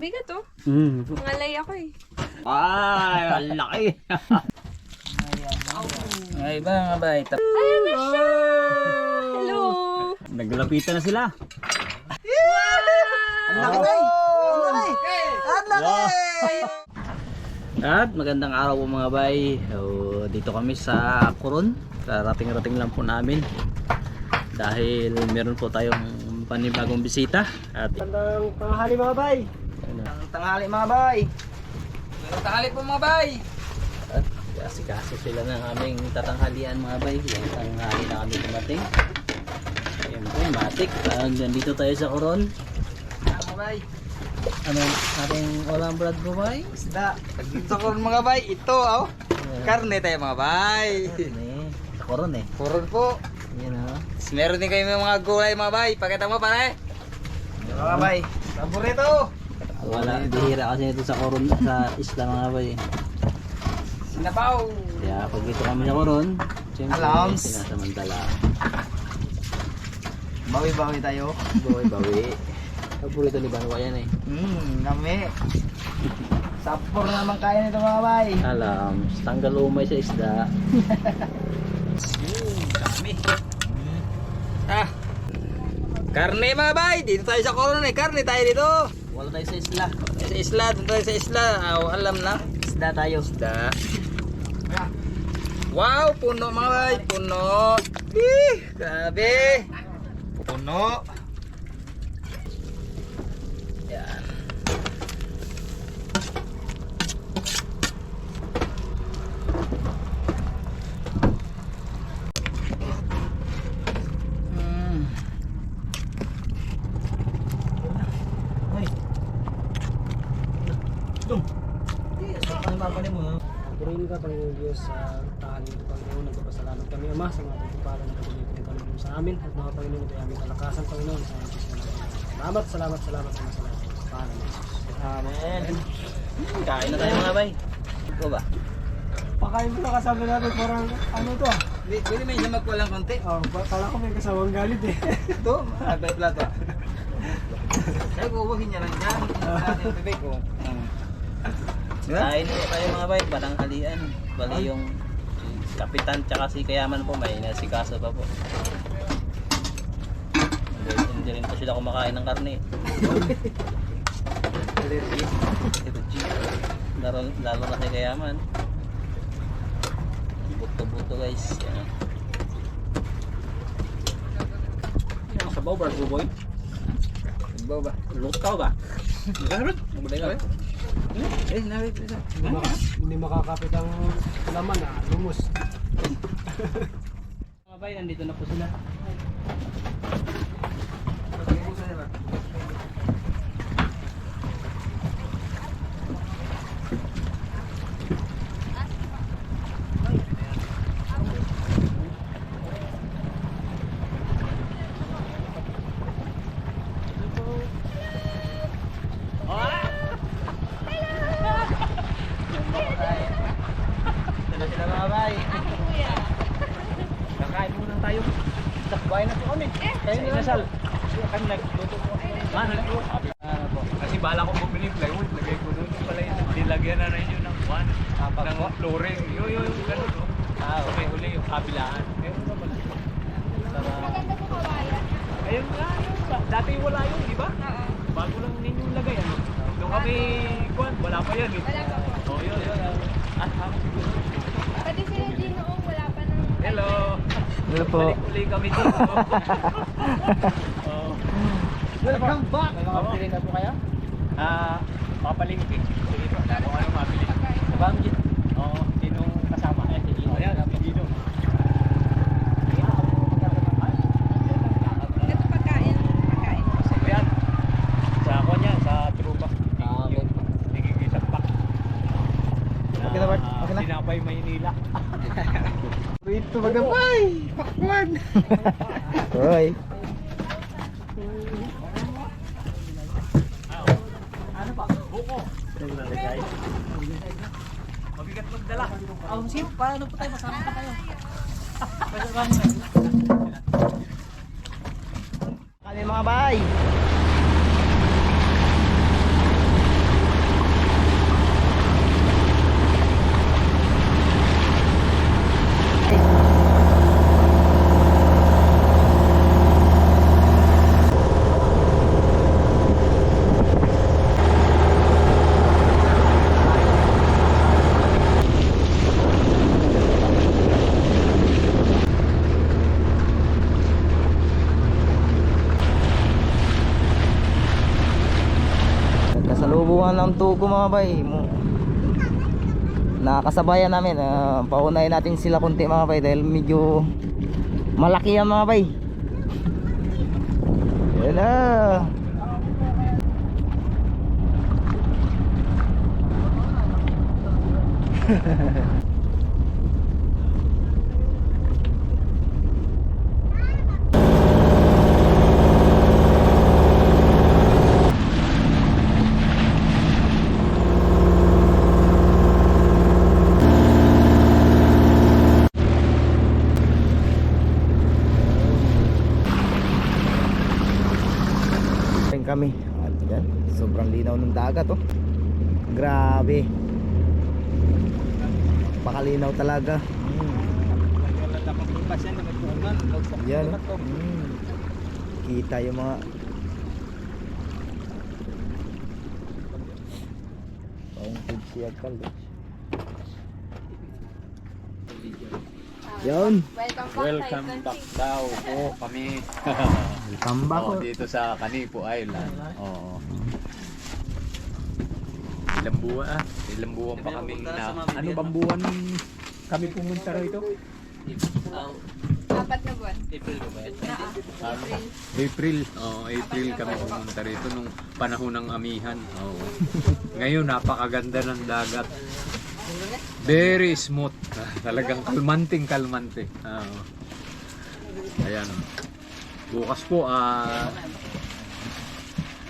Bigat to. Mangalay ako eh. Ay, ang laki. Ay ba mga bay? Ayan na siya! Hello! Naglapitan na sila. Ang laki tay! Ang laki! Ang laki! At magandang araw po mga bay. So, dito kami sa Coron. Karating-rating lang po namin. Dahil meron po tayong panibagong bisita. At Magandang tanghali mga bay! Magandang tanghali mga bay! Magandang tanghali po mga bay! kasi sila ng aming tatanghalian mga bay. Yung tanghali na kami dumating. Ayun po, matik. Nandito tayo sa Coron. Mga bay! Anong ating walang brad po bay? Isda! Dito ko mga bay! Ito oh! Karne tayo mga bay! Sa Coron eh. Puron po! Yan o. Meron din kayo mga gulay mga bay! Pakita mo pare! Mga bay! Paborito! Wala, bihira kasi ito sa Coron, sa isla mga bay. Sinabaw! Kaya pag dito kami sa Coron, siyempre Alams. sinasamantala. Bawi-bawi tayo! Bawi-bawi. Paborito ni Banwa yan eh. Nami! Sapor naman kaya nito mga bay! Alam, tanggal umay sa isda. Dami! Karne mga bay! Dito tayo sa Coron eh! Karne tayo dito! Wala tayo sa isla. Sa isla! Dito tayo sa isla! Alam na! Isda tayo. Isda! Wow! Puno mga bay! Puno! Grabe! Puno! Yan! Purihin ka, Panginoon Diyos, sa tahanin ko, Panginoon. Nagpapasalamat kami, Ama, sa mga pagpapala na pagpapala ng Panginoon sa amin. At mga Panginoon, ito ay aming kalakasan, Panginoon, sa aming Diyos na salamat, salamat, salamat, salamat, salamat. Pangalan ni Jesus. Amen. Kain na tayo mga bay. Ito ba? Pakain mo na kasama natin, parang ano to ah. Pwede may namag ko lang konti. Oh, kala ko may kasawang galit eh. Ito, abay plato. Ay, kukuhin niya lang dyan. Sa bibig ko. Kain na tayo mga bay. Balang halian. Bali yung kapitan tsaka si Kayaman po. May nasikaso pa po. Hindi rin po sila kumakain ng karne. Lalo na si Kayaman. Buto-buto guys. Yan. Yung sabaw ba, boy? Sabaw ba? Lutaw ba? Garot. Mabulay ka ba? Nawit. Hindi makakapit ang laman ah, lumus. Mga bay, nandito na po sila. Sila mga bay. Kakain muna tayo. Takbayan na po kami. Kayo na nasal. Kami nagluto po. Ano po? Kasi bala ko bumili plywood, lagay ko doon pala yun. Nilagyan na rin yun ng one, ng flooring. Yung ganun, no? Okay, huli yung kabilaan. Meron ba pala? Maganda po kabayan. Ayun nga, yun ba? Dati wala yun, di ba? Bago lang ninyong lagay, ano? Doon kami, wala pa yan eh. Wala pa po. Oh, yun. Pwede sila din noong wala pa ng... Hello! Hello po. Balik-uli kami dito. Oh. Welcome back! Nakapili na po kayo? Papalingki. Sige po, kung ano mabili. Bangit. Oo, sinong kasama? Si Gino. Ayan, si Gino. Ito pagkain. Ayan. Sa ako niya, sa truba. Okay. Nagigisang pack. Okay na, Bart? Okay na? Sinapay Maynila. Ito magabay! Pakwan! Hoy! Ano pa? Buko. Mabigat magdala. Sino? Paano po tayo? Masama pa kayo. Kami mga bay! Nasalubungan ng tugo mga bay. Nakakasabayan namin. Paunahin natin sila konti mga bay dahil medyo malaki yan mga bay. Yan na. Kami at yan, sobrang linaw ng dagat oh. Grabe, pakalinaw talaga. Yan oh. Kita yung mga yun. Welcome back daw po kami. Tambak Oh, dito sa Canipo Island. Oo. Ilang buwan pa kami na. Ano bang buwan kami pumunta rito? 4 na buwan. April. Oo, April kami pumunta rito nung panahon ng amihan. Oo. Ngayon napakaganda ng dagat. Very smooth. Talagang kalmante. Oo. Ayan. Bukas po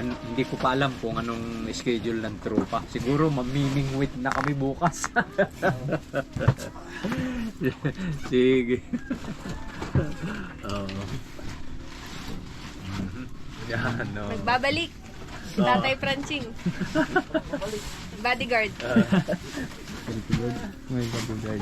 hindi ko pa alam kung anong schedule ng tropa. Siguro mamimingwit na kami bukas. Sige. Oo. Yan, no. Magbabalik. Tatay Pransing. Bodyguard. may bodyguard.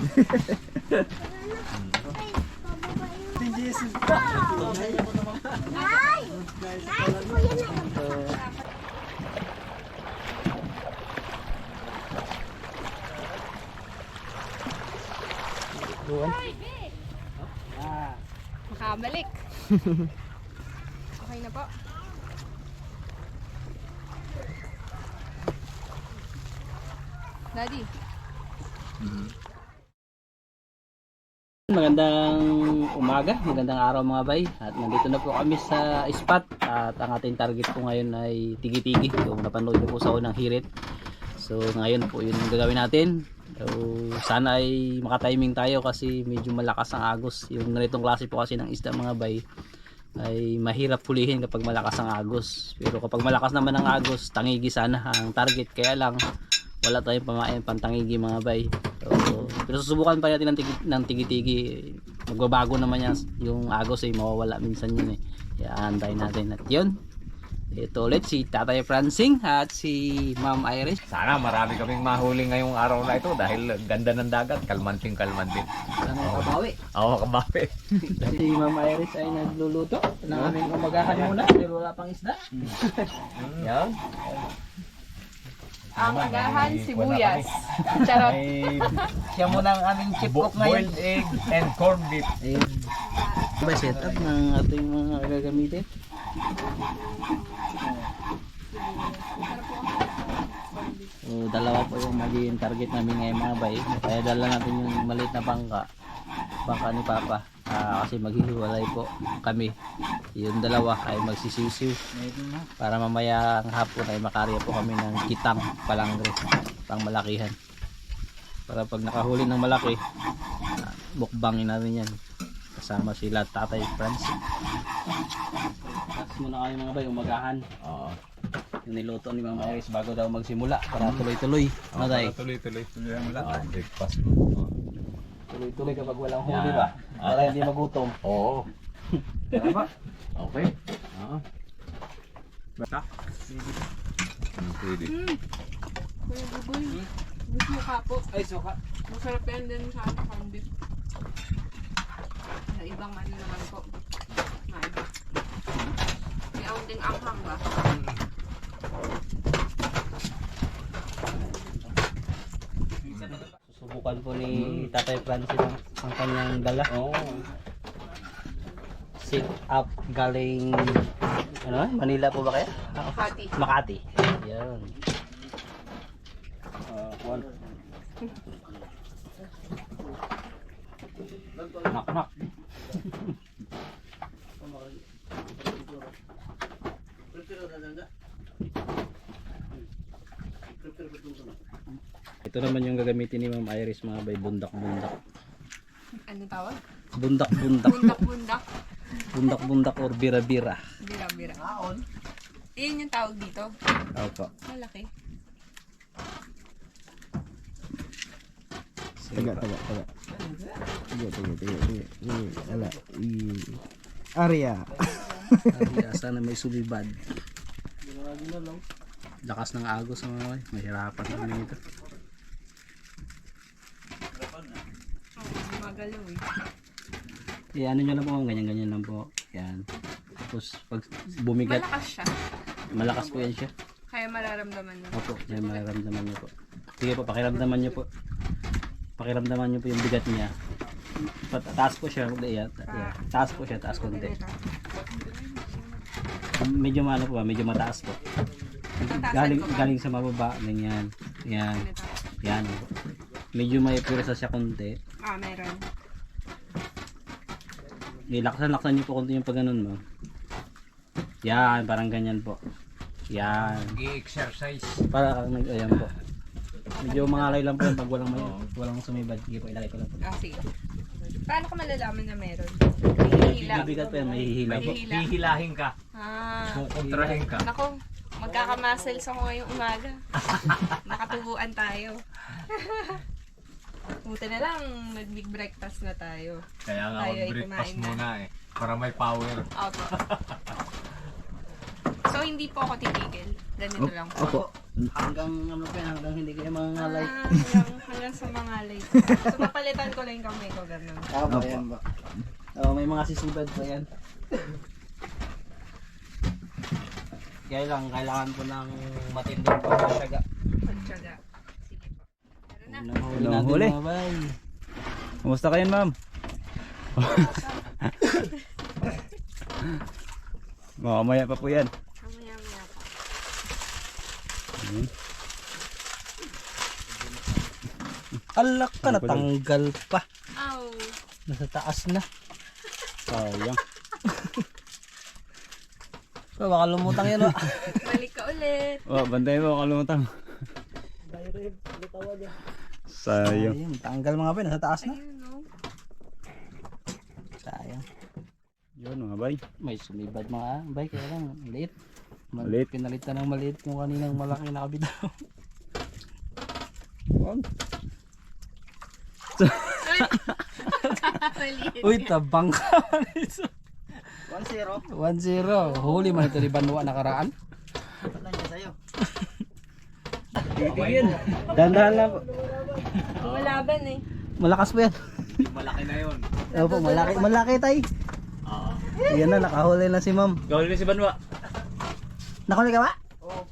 Makabalik. Okay na po. Daddy. Magandang umaga, magandang araw mga bay. At nandito na po kami sa spot. At ang ating target po ngayon ay tigi-tigi. Kung napanood niyo po sa unang hirit. So ngayon po yun ang gagawin natin. So, sana ay makatiming tayo kasi medyo malakas ang agos. Yung ganitong klase po kasi ng isda mga bay ay mahirap pulihin kapag malakas ang agos. Pero kapag malakas naman ang agos, tangigi sana ang target. Kaya lang wala tayong pamain pantangigi mga bay. So, pero susubukan pa natin ng tigi-tigi. Magbabago naman yan. Yung agos ay mawawala minsan yun eh. Kaya antayin natin. At yun, ito ulit si Tatay Pransing at si Ma'am Iris. Sana marami kaming mahuli ngayong araw na ito dahil ganda ng dagat, kalmanting. Sana makabawi. Oo, kabawi. Si Ma'am Iris ay nagluluto ng aming umagahan muna pero wala pang isda. Yan. Ang agahan, sibuyas. Charot. Siya muna ang aming chip cook ngayon. Boiled egg and corned beef. Ayun. May setup ng ating mga gagamitin. So, dalawa po yung magiging target namin ngayon mga bay. Kaya dala natin yung maliit na bangka ni Papa. Kasi maghihiwalay po kami. Yung dalawa ay magsisiw-siw. Para mamaya ang hapon ay makarya po kami ng kitang palangre pang malakihan. Para pag nakahuli ng malaki, bukbangin natin yan. Kasama sila Tatay Francis. Tapos muna kayo mga bay, umagahan. Oo. Yung niluto ni Mama Iris bago daw magsimula para tuloy-tuloy. Ano tay? Tuloy-tuloy ang lahat. Breakfast. Tuloy-tuloy kapag walang huli ba? Para hindi magutom. Oo. Tara ba? Okay. Oo. Basta? Pwede. Kuya Buboy. Gusto mo ka po. Ay, suka. Masarap yan din sa corned beef. Sa ibang ano naman po. Maiba. May aunting anghang ba? Susubukan po ni Tatay Francis ang kanyang dala. Sit up galing ano, Manila po ba kaya? Makati. Makati. Yan. Nak. Ito naman yung gagamitin ni Ma'am Iris mga bay, bundak-bundak. Ano tawag? Bundak-bundak. Bundak-bundak. Bundak-bundak or bira-bira. Bira-bira. Iyan yung tawag dito. Opo. Malaki. Taga. Ala. Arya. Ay, sana may sumibad. Lakas ng agos mga bay. Mahirapan kami ito. Magalaw eh. Ano nyo lang po, ganyan-ganyan lang po. Yan. Tapos pag bumigat, Malakas siya. malakas po yan siya. Kaya mararamdaman mo. Opo, may mararamdaman nyo po. Sige po, pakiramdaman nyo po. Pakiramdaman nyo po yung bigat niya. Taas po siya. Yeah. Taas po siya, taas konti. Medyo ano po ba, medyo mataas po. Galing sa mababa, ganyan. Yan. Yan. Medyo may puresa siya konti. Meron. Laksan niyo po konti yung pag ganun mo. Yan, parang ganyan po. Yan. I-exercise. Para ayan po. Medyo mangalay lang po yan pag walang sumibad. Sige po, ilagay ko lang po. Sige. Paano ko malalaman na meron? Bibigat po yan, may hihila po. Hihilahin ka. Kukontrahin ka. Nako, magkakamuscles ako ngayong umaga. Nakatubuan tayo. Buti na lang, nag-big breakfast na tayo. Kaya nga Tayo ay mag-breakfast kumain na. muna eh. Para may power. Opo. So, hindi po ako titigil. Ganito lang po. Opo. Hanggang ano po yan, hanggang hindi kayo mangalay. Hanggang sa mga lay. So, papalitan ko lang yung kamay ko, gano'n. Opo. Yan ba? Oh, may mga sisibad pa yan. Kaya lang, kailangan po ng matinding pagkasyaga. Pagtsaga. Sige po. Meron na. Huli natin huli. mga bay. Kumusta kayo, ma'am? Mamaya pa po yan. Mamaya-maya pa. Alak ka, natanggal pa. Ow. Nasa taas na. Sayang. Baka lumutang yan, wa. Balik ka ulit. Oh, bantay mo, kalumutang. Sayang. Sayang, tanggal mga bay, nasa taas na. Ayun, no? Sayang. Yun mga bay. May sumibad mga bay, kaya lang, maliit. Maliit. Pinalitan ng maliit yung kaninang malaki nakabitaw. Maliit. Uy, tabang ka. 1-0. 1-0. Huli man ito ni Banwa nakaraan. Titigil. Dandahan lang po. Lumalaban eh. Malakas po yan. Malaki na yun. Opo, malaki tay. Oo. Ayan na, nakahuli na si ma'am. Gawin si Banwa. Nakahuli ka ba?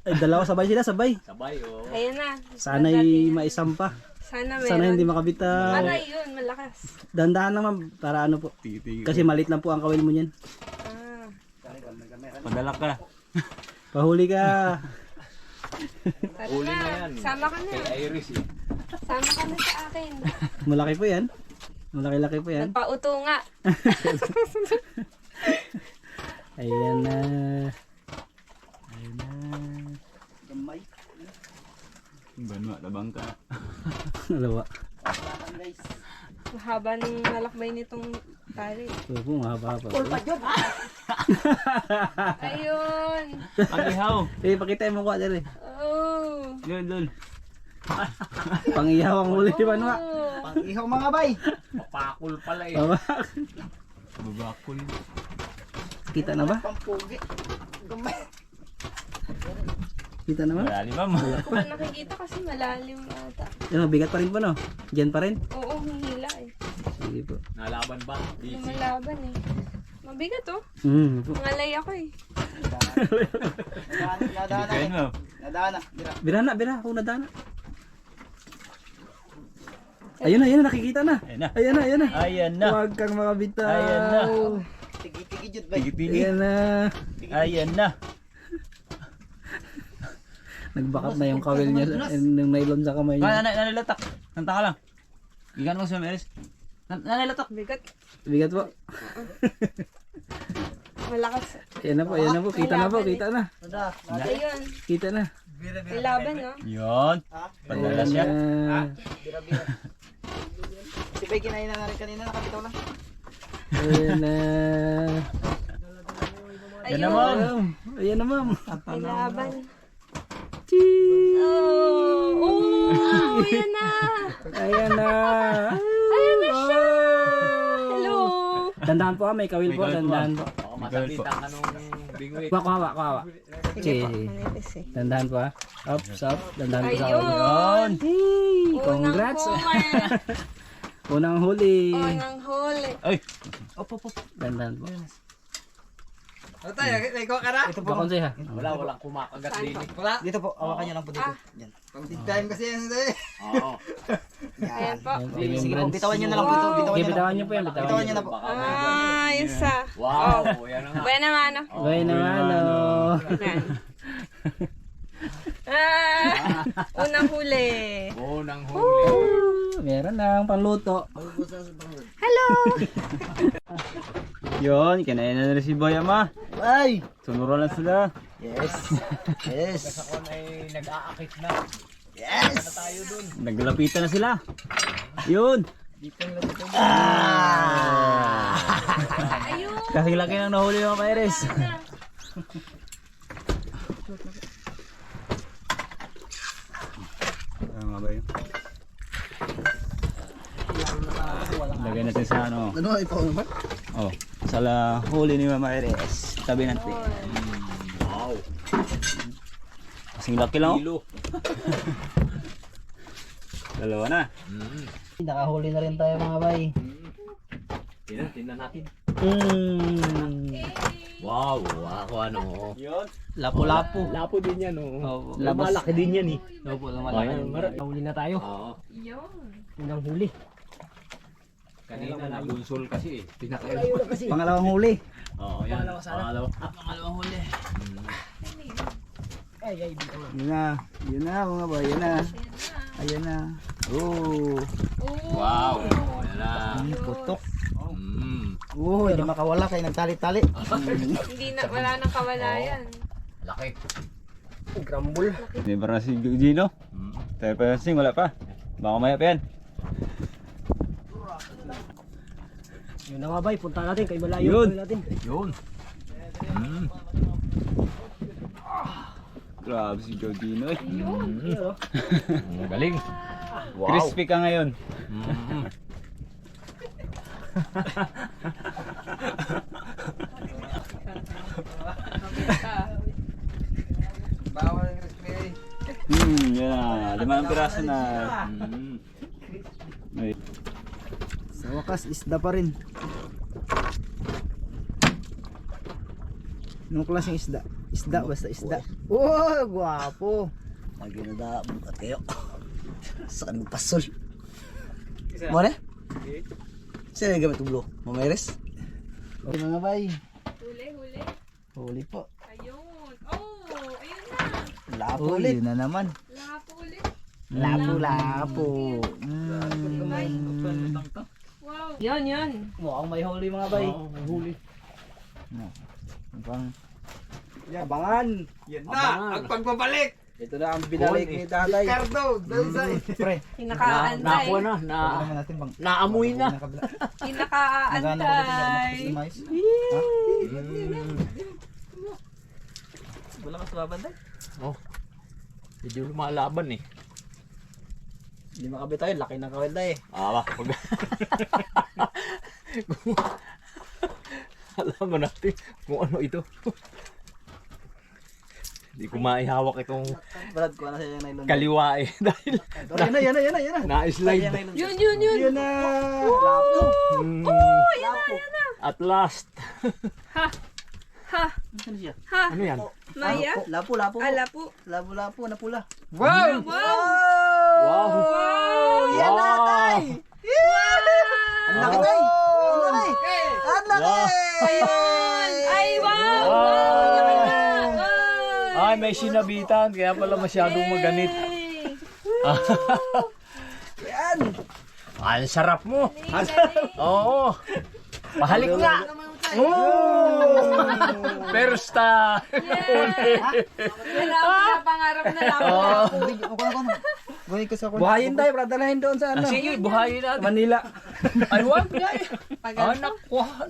Ay, dalawa sabay sila, sabay. Sabay oh. Ayun na. Sana'y maisampa. Sana meron. Sana hindi makabitaw. Sana yun, malakas. Dandahan lang ma'am, para ano po. Kasi malit lang po ang kawil mo niyan. Ah. Padala ka. Pahuli ka. Tara Uli na na. yan. Sama ka na. Kay Iris eh. Sama ka na sa akin. Malaki po yan. Malaki-laki po yan. Nagpauto nga. Ayan na. Ayan na. Gamay. Banwa, tabang ka. Dalawa. Mahaba ng malakbay nitong tali. Ito po, mahaba-haba. Ayun. Pag-ihaw. Pakita mo ko dali. Oh. Lul. Pang-ihaw ang huli ni Banwa. Oh. Pag-ihaw mga bay. Papakul pala eh. Baba. Babakul. Kita na ba? Pampugi. Gamay. Kita na ba? Malalim, ma'am. Ako pa nakikita kasi malalim ata. Ano, bigat pa rin po no? Diyan pa rin? Oo, hihila eh. Sige po. Nalaban ba? Busy. Lumalaban eh. Mabigat oh. Po. Ngalay ako eh. Nadana. Kain mo. Nadana. Bira. Kung nadana. Ayun na, nakikita na. Ayan na. Ayan na. Huwag kang makabitaw. Ayan na. Tigi-tigi jud ba? Tigi-tigi. Ayan na. Ayan na. Nagbakat na yung kawil niya ng nylon sa kamay niya. Nanilatak. Nanta ka lang. Gigan mo sa Meris. Nanilatak. Bigat. Bigat po. Malakas. Ayan na po. Kita na po. Kita na. Ayun. Kita na. May laban, no? Yun. Padala Ayan siya. na. Si Bay kinain na rin kanina. Nakapitaw lang. Ayan na. Yan na, Ayun. ma'am. Ayan na, ma'am. May laban. Cheese! Oh, yan na. Ayan na. Ayan na siya. Hello. Dandahan po may kawil po. Dandahan po. Baka matapitan ka nung bingwit. Kuha. Sige po, Cheese. manipis eh. Dandahan po ha. Up. Dandahan po sa Ayun. kawil. Hey, congrats. Unang huli. Unang huli. Ay. Dandahan po. Ano tayo? Ikaw ka na? Ito po. Bakon siya. Walang kumakagat din. Wala. Dito po. Awakan niyo lang po dito. Yan. Pag-time kasi yan. Oo. Ayan po. Sige po. Bitawan niyo na lang po ito. Okay, bitawan niyo po yan. Bitawan niyo na po. Ah, isa. Wow, yan na nga. Buwan naman, no? Bye naman. Oh. Yan. Unang huli. Unang huli. Meron lang pangluto. Hello. Yun. Kinain na rin si Boy Ama. Ay. Sunuro lang sila. Yes. Yes. Ako ay nag-aakit na. Yes. Tayo dun. Naglalapitan na sila. Yun. Ayun. Kasing laki ng nahuli mga Paires. Mga ba yun? Lagay natin sa ano. Ano, ikaw naman? Oh, sa huli ni Mama Iris. Tabi natin. Wow. Kasing laki lang oh. Kilo. Dalawa na. Nakahuli na rin tayo mga bay. Tingnan natin. Mm. Wow, ako ano. Yun. Lapu-lapu. Lapo din yan, oh. Labas. Malaki din yan, eh. Opo, Ayan, Huli na tayo. Oo. Yun. Unang huli. Kanina nabunsol kasi, eh. Pinakayo. Pangalawang huli. Oo, yan. Pangalawa. Pangalawang huli. Ay, dito na. Yun na. Yun na mga boy. Yun na. Ayan na. Oh. Wow. Ayan na. Putok. Mm. Hindi makawala kayo nagtali-tali. Hindi na, wala nang kawalayan. Laki. Grambol. Hindi ba na si Gino? Tayo pa sing, wala pa. Baka maya pa yan. Yun na nga bay, punta natin kay malayo. Yun. Natin. Yun. Mm. Grabe si Gino eh. Galing. Wow. Crispy ka ngayon. Mm. Bawal ng crispy. Yan na. 5 piraso na. Ay. Sa wakas, isda pa rin. Anong klaseng isda? Isda, basta isda. Oh, guwapo. Maginada, bukat kayo. Sa kanong pasol. Mo na? Saan yung gamit ulo? Mamaires? Okay mga bay. Huli. Huli po. Ayun. Oh, ayun na. Lapo ulit. na naman. Lapo ulit. Lapo. Wow. Yun. Mukhang may huli mga bay. Huli. Pang Abangan. yan na, ang pagbabalik. Ito na ang binalik ni tatay. Ricardo, dahil sa pre. Kinakaantay. Nakuha na. Naman natin bang Naamoy na. Kinakaantay. Wala ka sa babanda. Oh. Medyo lumalaban, eh. Hindi makabit tayo. Laki ng kawil tayo. Pag... Alam mo natin kung ano ito. Hindi ko maihawak itong Brad ko na siya yung nylon. kaliwa eh. Dahil Yan na. na-slide. Yun. Yan na. Lapo. At last. Ha. Ano siya? Ano yan? Maya. Lapo. Alapo. Lapo na pula. Wow. Wow! Yan na tay. Ang laki tay. Ayun. Ay, wow. Ay, may sinabitan, kaya pala masyadong maganit. Yan! Ang sarap mo. Oo. Pahalik nga. Persta. Yan ang pangarap na lang. Buhayin tayo, para dalahin doon sa ano. Sige, buhayin natin. Manila. Ay, wag niya eh.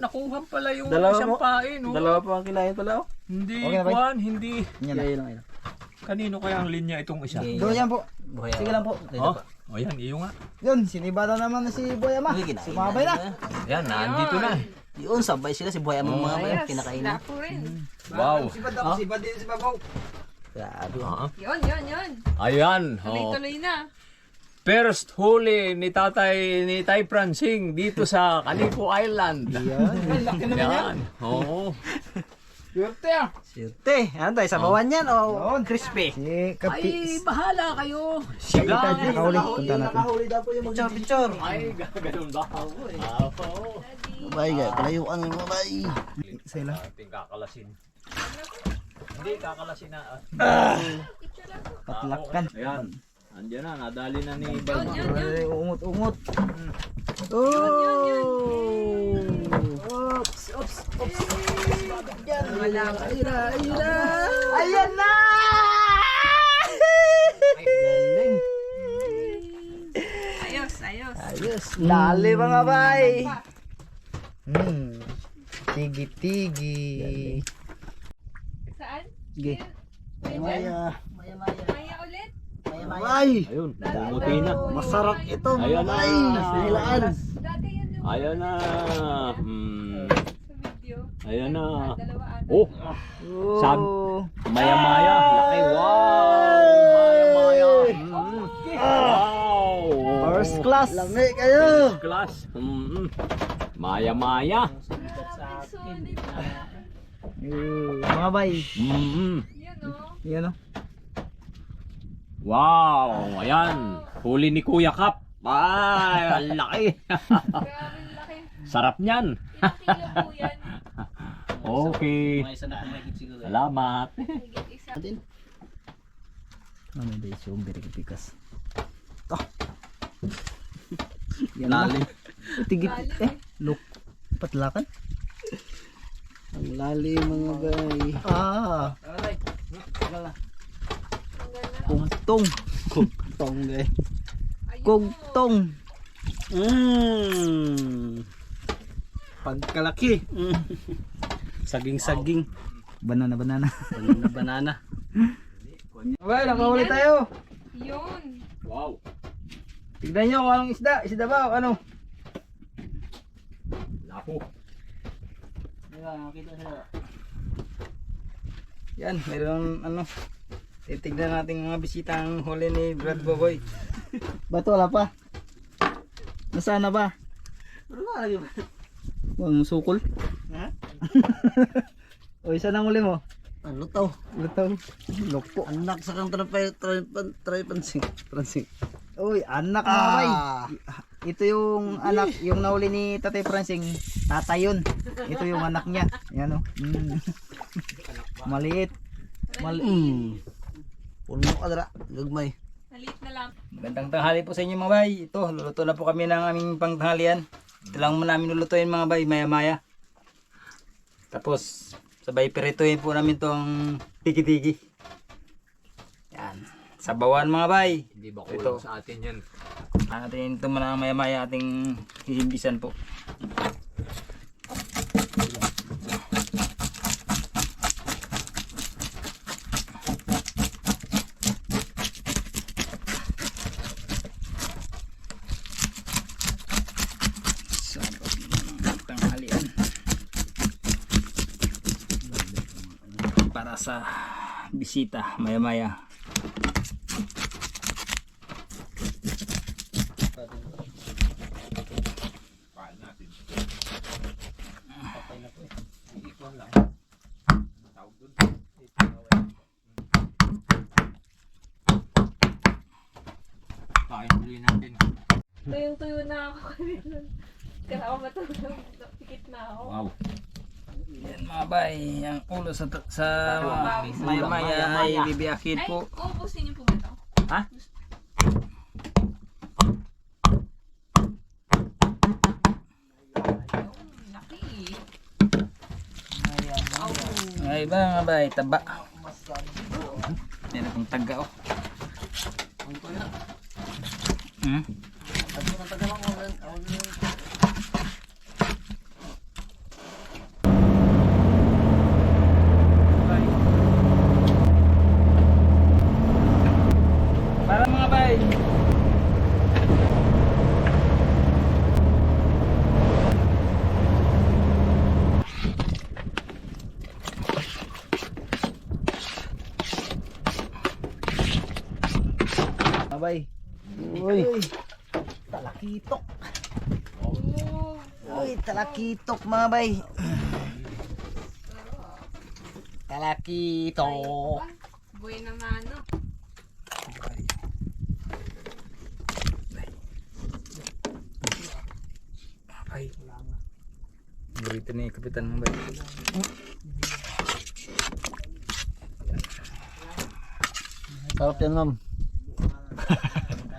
Nakuha pala yung isang pain. Oh. Dalawa pa ang kinain pala. Hindi, Okay na ba? Juan, hindi. Yan lang. Kanino kaya ang linya itong isa? Doon yan po. Sige lang po. Oh, yan, iyo nga. Yun, sinibata naman na si Boyama. Sumabay na. Yan, nandito na. Yun, sabay sila si Boyama mga bayan. Kinakainin. Ako rin. Wow. Sibad din si Babaw. Grabe. Yun. Ayan. Tuloy-tuloy na. First huli ni Tay Pransing dito sa Calipo Island. Yan. Oo. Siyete. Ano tayo, sabawan yan o crispy? Si Ay, bahala kayo. Siga. Nakahuli. Punta natin. Nakahuli daw po yung picture. Ay, ganoon ba ako eh. Oo. Babay, palayuan mo babay. Sila. Ating kakalasin. Hindi, kakalasin na. Patlakan. Ayan. Andiyan na, nadali na ni Balma. Ay, ungot. Oh! Oops. Yan. Ayan na! Galing. Ayos. Dali mga bay. Tigi. Saan? Sige. Maya. Maya ulit? Bay. Ayun, bumuti na. Masarap ito. Ayan na. Bay. Nilaan. Dati yun yung Ayan na. sa video. Ayan na. Dalawa ata. Oh, Oh. maya-maya. Laki. Wow. Maya-maya. Wow. First class. Lami kayo. Class. Maya-maya. Solid. Mga bay. Yan o. Yan o. Wow. Ayan. Huli ni Kuya Kap. Ay, ang laki. Grabe laki. Sarap niyan. Ilang kilo po yan? Okay. Salamat. Higit isa. Ano ba yung sumbir pikas? Lalim. Tigit. Look. Patlakan. Ang lalim mga bay. Kugtong. Kugtong gay. Kugtong. Pagkalaki. Saging. Banana. Banana. Okay, nakahuli tayo. Yun. Wow. Tignan nyo kung anong isda. Isda ba o ano? Lapo. Yan, meron ano. Titignan natin mga bisita ang huli ni Brad Boboy. Bato wala pa. Nasaan na ba? Ang sukol. Ha? O isa nang huli mo? Lutaw. Loko. Anak sa kang transing. Uy, anak mga bay. Ito yung anak, yung nahuli ni Tatay Pransing. Tatay yun. Ito yung anak niya. Yan o. Maliit. Puno ka dara. Gagmay. Nalit na lang. Magandang tanghali po sa inyo mga bay. Ito, luluto na po kami ng aming pangtanghalian. Ito lang muna namin lulutuin mga bay, maya-maya. Tapos, sabay pirituin po namin tong tigi-tigi. Yan. Sabawan mga bay. Hindi ba Ito. kulang sa atin yan? Atin ito muna maya-maya ating hihimbisan po. Tanghalian para sa bisita maya-maya. Kain ulit natin. Tuyong-tuyo na ako kanina. Kaya ako matulog. Pikit na ako. Wow. Yan mga bay, ang ulo sa maya-maya ay bibiyakin po. Ubusin niyo po ba ito? Ha? Laki. Ay ba mga bay, taba. Yan akong taga oh. Hmm? Para mga bay. Abay. Uy. Talakitok. Uy, talakitok mga bay. Talakitok. Buhay na mano. Ay. Burrito ni Kapitan mga bay. Sarap yan ma'am.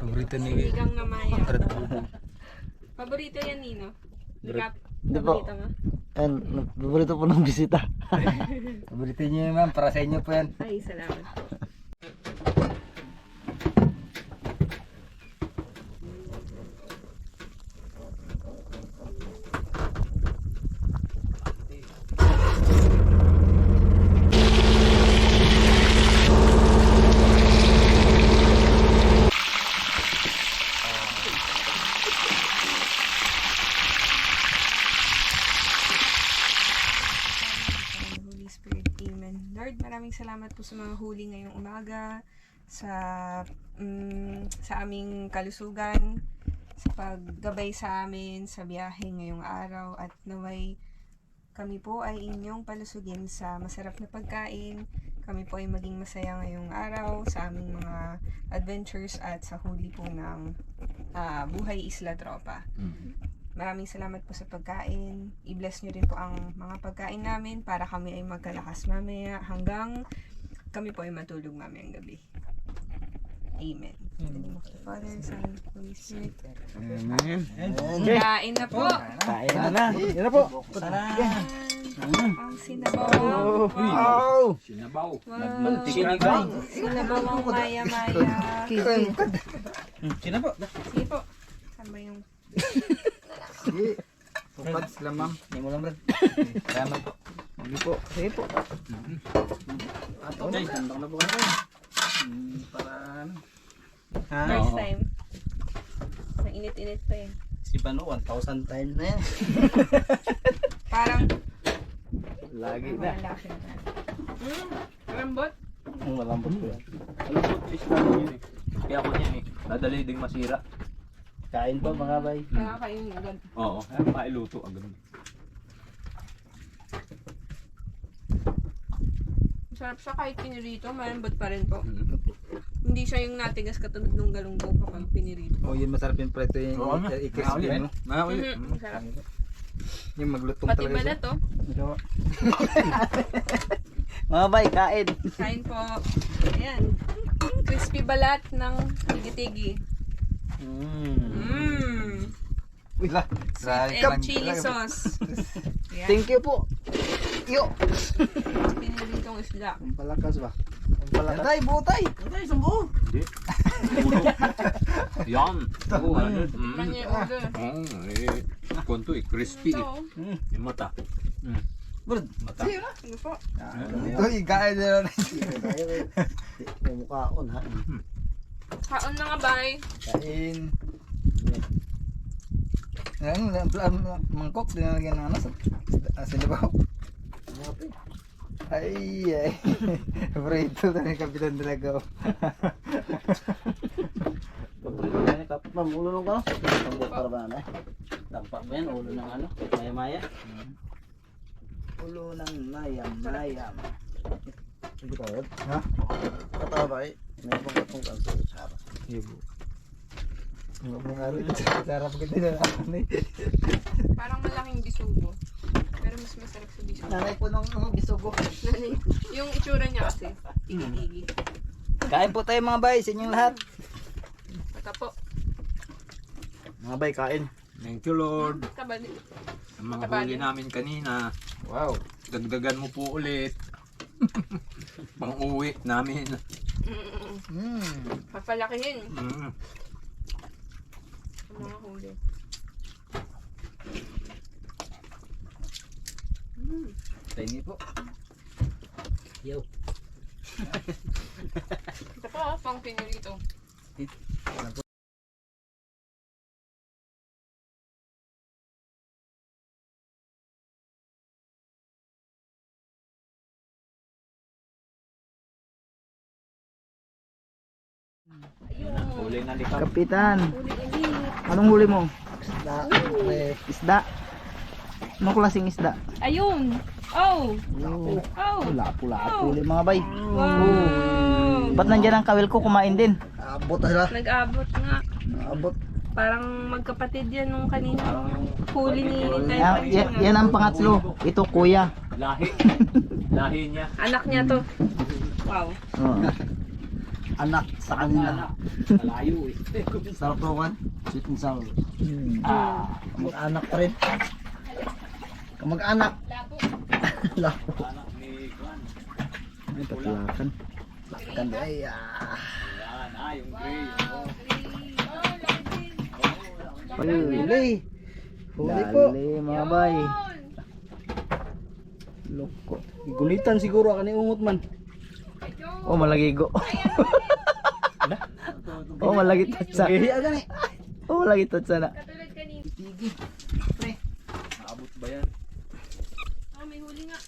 Burrito ni Sinigang na maya. Paborito yan, Nino? Hindi po. Paborito mo? Yan, paborito po ng bisita. Burrito niyo ma'am, para sa inyo po yan. Ay, salamat. Holy Spirit, Amen. Lord, maraming salamat po sa mga huli ngayong umaga, sa aming kalusugan, sa paggabay sa amin sa biyahe ngayong araw, at naway kami po ay inyong palusugin sa masarap na pagkain. Kami po ay maging masaya ngayong araw sa aming mga adventures at sa huli po ng Buhay Isla Tropa. Maraming salamat po sa pagkain. I-bless nyo rin po ang mga pagkain namin para kami ay magkalakas mamaya hanggang kami po ay matulog mamayang gabi. Amen. In the name of the Father, Son, and Holy Spirit. Amen. Kain na po! Kain na. Yan na po. Ang sinabawang. Wow. Sinabaw. Wow. Sinabawang maya-maya. Sino po? Sige po. Saan ba yung... Sige. Pupad sila ma'am. Hindi mo lang Brad. Salamat po. Sige po. Sige po. Okay, sandok na po kayo. Para ano. First time. Ang init-init pa yun. Si Pano, 1,000 times na yan. Parang... Lagi na. Malaki na. Rambot? Malambot po yan. Alam mo, fish na yun eh. Kaya ako niyan eh. Nadali ding masira. Kain po mga bay. Nakakainin agad. Oo, mailuto agad. Sarap siya kahit pinirito, malambot pa rin po. Hindi siya yung natigas katulad ng galunggong kapag pinirito. Oh, yun masarap yung preto yung i-crispy ano. Masarap. Yung maglutong Pati talaga balat siya. oh. Mga bay, kain. Kain po. Ayan. Crispy balat ng tigi-tigi. Uy la. Sweet and chili sauce. Ayan. Thank you po. Yo. Piniritong isda. Ang palakas ba? Ang palakas. Tay, buo tay. Tay, isang buo. Hindi. Ulo. Yan. Oo, ano. Manya yung ulo. Kunto eh, crispy eh. Ito. Yung mata. Brad. Mata. Sige po. Uy, kain na lang. May mukhaon ha. Kaon na nga bay. Kain. Ano, mangkok, dinalagyan ng ano, sinibaw. Ay, ay. Paborito na ni Kapitan Dragaw. Paborito na ni Kapit. Ma'am, ulo nung ka? Tambok para ba na? Tampak ba yan? Ulo ng ano? Maya-maya? Ulo ng mayam-mayam. Hindi ka yun? Ha? Katawa ba eh? May pang-katong kanso sa harap. Ibo. Ang mga rin, sarap ka din na ano eh. Parang malaking bisugo. Pero mas masarap sa bisugo. Nanay po ng bisugo. Yung itsura niya kasi, tigi-tigi. Kain po tayo mga bay, sa inyong lahat. Baka po, Mga bay, kain. Thank you, Lord. kabali. Ang mga Kabali. huli namin kanina. Wow. Dagdagan mo po ulit. Pang-uwi namin. Papalakihin Mm. ang mga huli. Tayo po. Yo. Ito pa, pang pinirito. Huli na likaw. Kapitan, anong huli mo? Isda. Anong klaseng isda? Ayun! Oh! Oh! Lapo-lapo ulit mga bay. Wow! Ba't nandyan ang kawil ko kumain din? Abot na sila. Nag-abot nga. Abot. Parang magkapatid yan nung kanina. Huli ni Tay Yan ang pangatlo. Ito kuya. Lahi. Lahi niya. Anak niya to. Wow. Oh. Anak sa kanila. Malayo eh. Sarap to kan? Sweet and sour. Kamag-anak pa rin. Kamag-anak. Lapo. Anak ni Juan. Ay, patulakan. Lakan ay Yan. Yung gray. Huli. Huli po. Dali mga bay. Loko. Gulitan siguro ka ni ungot man. Oh, malagigo. Oh, malagit sa. Oh, malagit sana. Katulad kanina. Abot ba yan? Oh, may huli nga.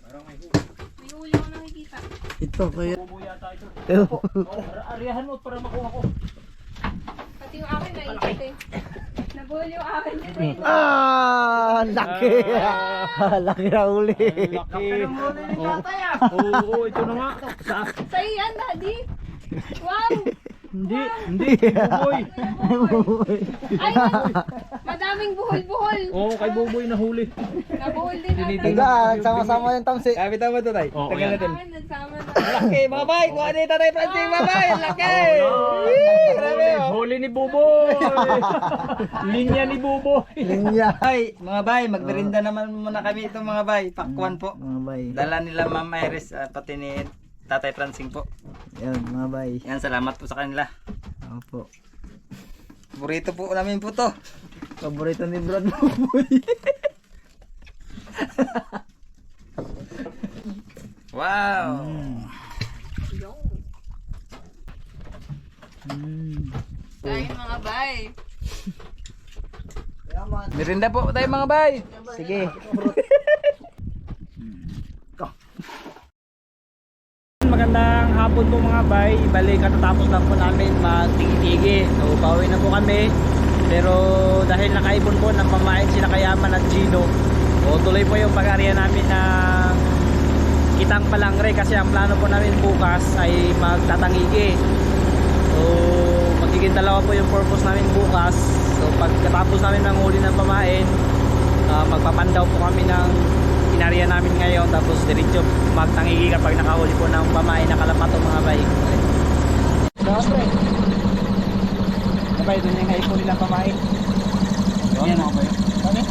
Parang may huli. May huli ako nakikita. Ito kaya. Bubo yata ito. Ariyahan mo para makuha ko. Pati yung akin naikot eh. Nabuhol yung akin dito eh. Laki. Laki na huli. Laki. Oo, ito na nga. Sa'yo yan, Daddy. Wow! Hindi. Buboy. Ayun! Madaming buhol-buhol. Oo, kay Buboy na huli. Nabuhol din natin. Tiga, sama-sama yung tamsi. Kapita mo ito, tay. Akin, nagsama na. Laki, mga bay. Kuha ni Tatay Francine, mga bay. Laki. Grabe. Huli ni Buboy. Linya ni Buboy. Linya. Ay, mga bay, magmerinda naman muna kami ito mga bay. Pakwan po. Mga bay. Dala nila Ma'am Iris at pati ni Tatay Francing po. Yan, mga bay. Yan, salamat po sa kanila. Opo. Burrito po namin po to. Paborito ni Brad Buboy. Wow! Dahil mga bay. Merinda po tayo mga bay. Sige. Magandang hapon po mga bay. Balik katatapos lang po namin magtigi-tigi. So pauwi na po kami. Pero dahil nakaipon po ng pamain sila Kayaman at Gino, o tuloy po yung pag-area namin ng Kitang Palangre kasi ang plano po namin bukas ay magtatangigi. So magiging dalawa po yung purpose namin bukas. So pagkatapos namin ng huli ng pamain, magpapandaw po kami ng inarya namin ngayon, tapos diretso magtangigi kapag nakahuli po ng pamain na kalapato mga bay. Siyempre sabay doon yung naipon nilang pamain. Yan mga bay. Kami?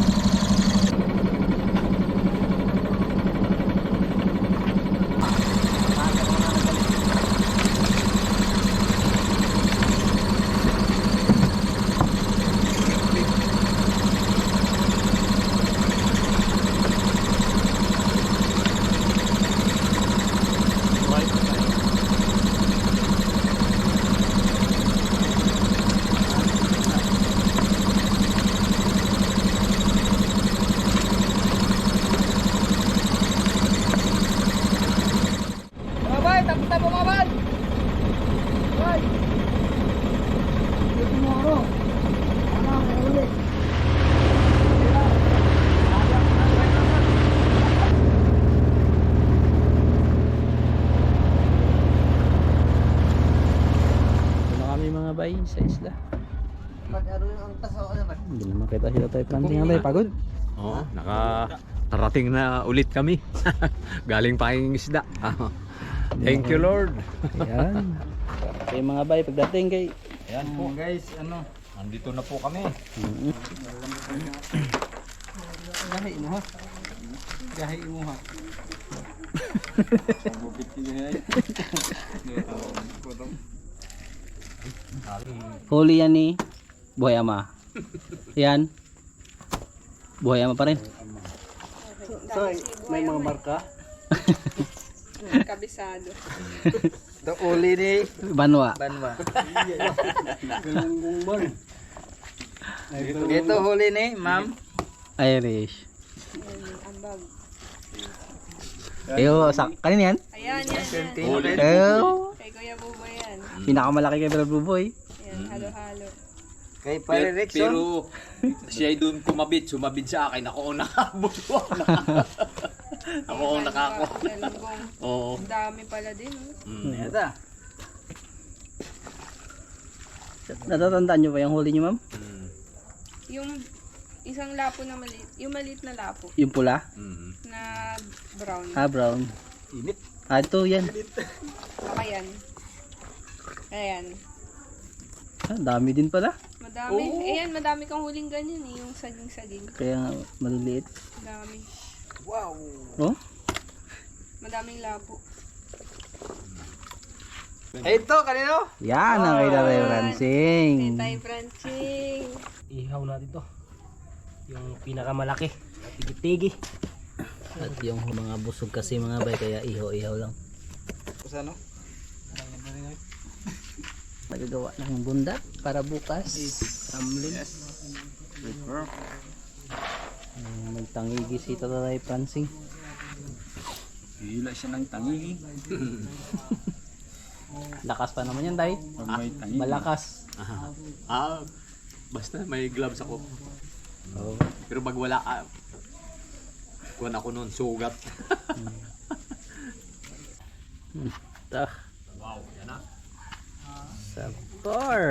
Bay sa isla. Hindi na makita sila tayo planting. Tayo pagod. Oo, nakarating na ulit kami. Galing pahinging isda. Thank you Lord. Ayan. Kaya mga bay, pagdating kay... Ayan po guys, ano. Nandito na po kami. Gahi mo ha. Gahi mo ha. Huli yan ni Buhay Ama. Yan. Buhay Ama pa rin. So, may mga marka. Kabisado. Ito uli ni Banwa. Banwa. Galunggong bang. Ito huli ni Ma'am. Irish. Ambag. Ayo, kanina yan? Ayan, yan. Ayo. Kay Kuya Buboy yan. Pinakamalaki kay Brad Buboy. Yan, halo-halo. Kay Pare Rickson. Pero siya'y doon kumabit, sumabit sa akin. Ako ang nakabot. Ako ang nakako. Galunggong. Oo. Ang dami pala din. Ito. Natatandaan nyo ba yung huli nyo, ma'am? Yung isang lapo na maliit. Yung maliit na lapo Yung pula? na brown. Brown. Init. Ito yan. Ayan. Ayan. Dami din pala. Madami. Ayan, madami kang huling ganyan eh. Yung saging-saging. Kaya nga maliliit. Dami. Wow. Oh? Madaming lapo. Ito kanino? Yan ang kay Tatay Francing. Tay Franching. Ihaw natin to. Yung pinakamalaki. Tigi-tigi. At yung mga busog kasi mga bay, kaya ihaw-ihaw lang. Kasi ano? Magagawa ng bundat para bukas. Tamlin. Magtangigi si Tatay Francing. Hila siya ng tangi. Lakas pa naman yan, Tay. May tangi. Malakas. Basta may gloves ako. Pero pag wala kuhan ako noon, sugat. Wow, yan na. Sabor.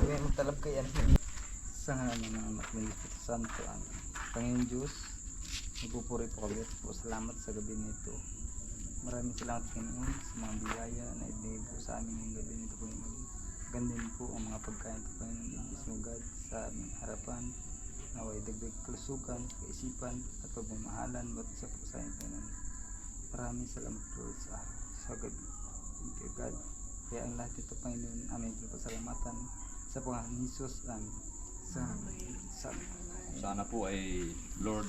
May magtalab ka yan. Sa nga ng anak ng Espiritu Santo ang Panginoon Diyos. Nagpupuri po kami at po salamat sa gabi nito. Maraming salamat Panginoon sa mga biyaya na ibigay po sa amin yung gabi nito Panginoon. Gandin po ang mga pagkain po Panginoon isugad sa aming harapan. Naway dagdag kalusugan, kaisipan at pagmamahalan ba't isa po sa inyo Panginoon. Maraming salamat po sa gabi. Thank you God. Kaya ang lahat ito Panginoon aming pasalamatan sa Panginoon Jesus ang sa Sana po ay Lord,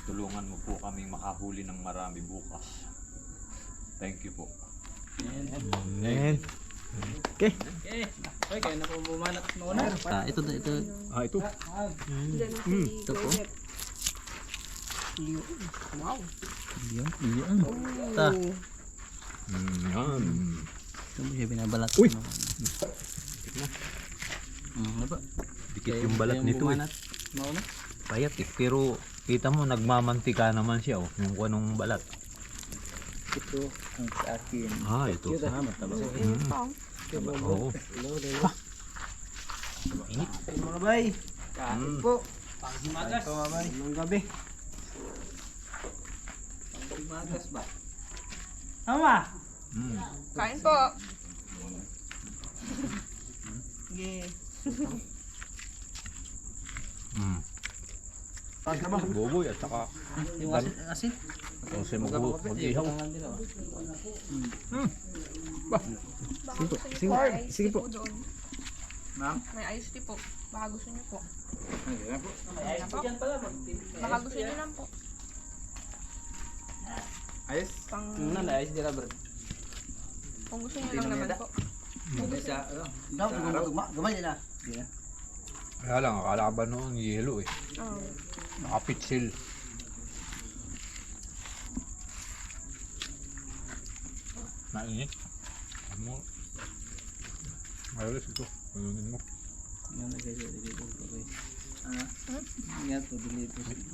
tulungan mo po kaming makahuli ng marami bukas. Thank you po. Amen. Okay. Okay, kaya na po bumanat muna. Ito. Ito. Diyan na si ito po. Kuya Jeff. Yan. Ta. Yan. Ito mo siya binabalat. Uy! Ano ba? Dikit yung balat nito eh. Payat eh. Pero kita mo nagmamantika naman siya oh. Yung kanong balat. Ito ang sa akin. Ito. Salamat taba. Oo. Mga bay. Kain po. Panghimagas. Ito mga bay. Nung gabi. Magas ba? Tama. Kain po. Sige. Boboy at saka Yung asin. kasi mag-ihaw. Baka gusto niyo po ay ice tea po doon. Ma'am? May ice tea po. Baka gusto niyo po. Ayan po. Ayan po. Baka gusto niyo lang po. Ayos. Pang, Ayos dira bro. kung gusto niyo lang naman po. Sa Gamay nila. Kaya lang, akala ka ba noon yelo eh. Oh. Nakapitsil. Mainit. Ano mo? Ayos ito. Ayunin mo.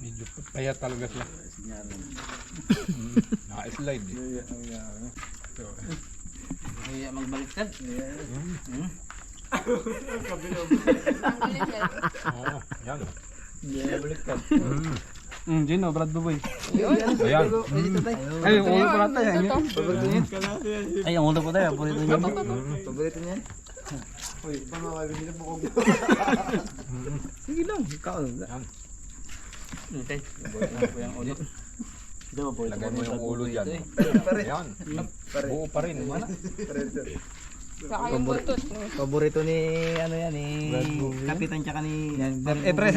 Medyo kaya talaga siya. Naka-slide eh. magbaliktad. Oo, yan. Gino, Brad Buboy. Ayan. Ay, yung ulo pa natin. Yan. Ay, ang ulo ko tayo. Paborito niyo. Paborito niya. Sige lang, ikaw. Lagay mo yung ulo dyan. Ayan. Buo pa rin. Saka yung buntot. Paborito ni, ano yan, ni Kapitan tsaka ni... Pre.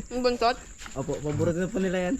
Yung buntot? Opo, paborito na po nila yan.